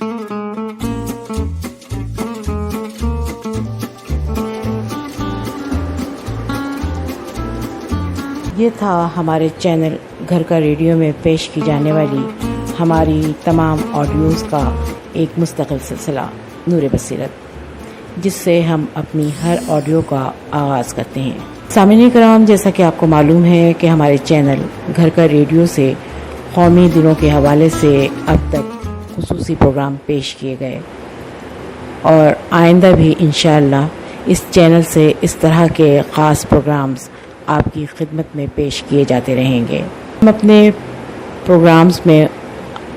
یہ تھا ہمارے چینل گھر کا ریڈیو میں پیش کی جانے والی ہماری تمام آڈیوز کا ایک مستقل سلسلہ نور بصیرت، جس سے ہم اپنی ہر آڈیو کا آغاز کرتے ہیں۔ سامعین کرام، جیسا کہ آپ کو معلوم ہے کہ ہمارے چینل گھر کا ریڈیو سے قومی دنوں کے حوالے سے اب تک خصوصی پروگرام پیش کیے گئے، اور آئندہ بھی انشاءاللہ اس چینل سے اس طرح کے خاص پروگرامز آپ کی خدمت میں پیش کیے جاتے رہیں گے۔ ہم اپنے پروگرامز میں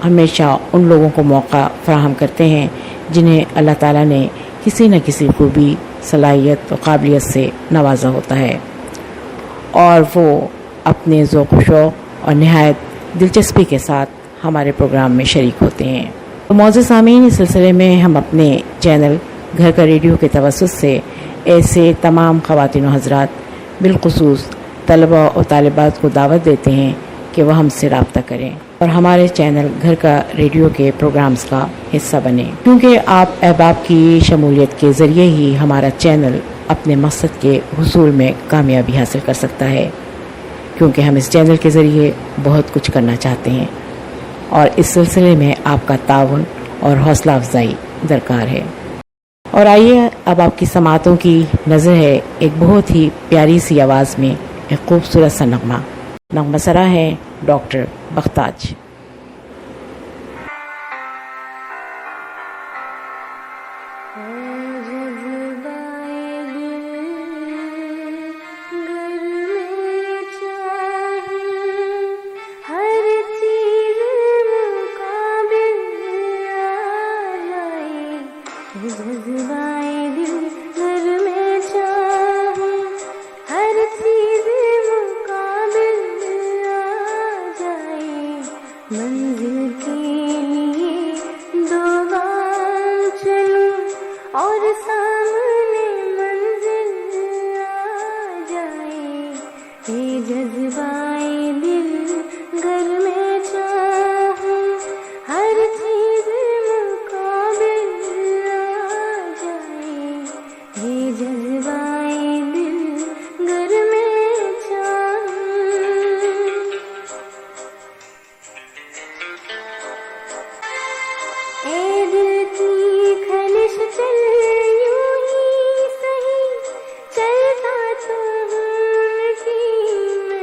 ہمیشہ ان لوگوں کو موقع فراہم کرتے ہیں جنہیں اللہ تعالیٰ نے کسی نہ کسی خوبی، صلاحیت و قابلیت سے نوازا ہوتا ہے، اور وہ اپنے ذوق و شوق اور نہایت دلچسپی کے ساتھ ہمارے پروگرام میں شریک ہوتے ہیں۔ تو معزز سامعین، اس سلسلے میں ہم اپنے چینل گھر کا ریڈیو کے توسط سے ایسے تمام خواتین و حضرات، بالخصوص طلباء و طالبات کو دعوت دیتے ہیں کہ وہ ہم سے رابطہ کریں اور ہمارے چینل گھر کا ریڈیو کے پروگرامز کا حصہ بنیں، کیونکہ آپ احباب کی شمولیت کے ذریعے ہی ہمارا چینل اپنے مقصد کے حصول میں کامیابی حاصل کر سکتا ہے، کیونکہ ہم اس چینل کے ذریعے بہت کچھ کرنا چاہتے ہیں، اور اس سلسلے میں آپ کا تعاون اور حوصلہ افزائی درکار ہے۔ اور آئیے اب آپ کی سماعتوں کی نظر ہے ایک بہت ہی پیاری سی آواز میں ایک خوبصورت سا نغمہ سرا ہے ڈاکٹر بختاج۔ منزل کے لیے دو بار چلوں اور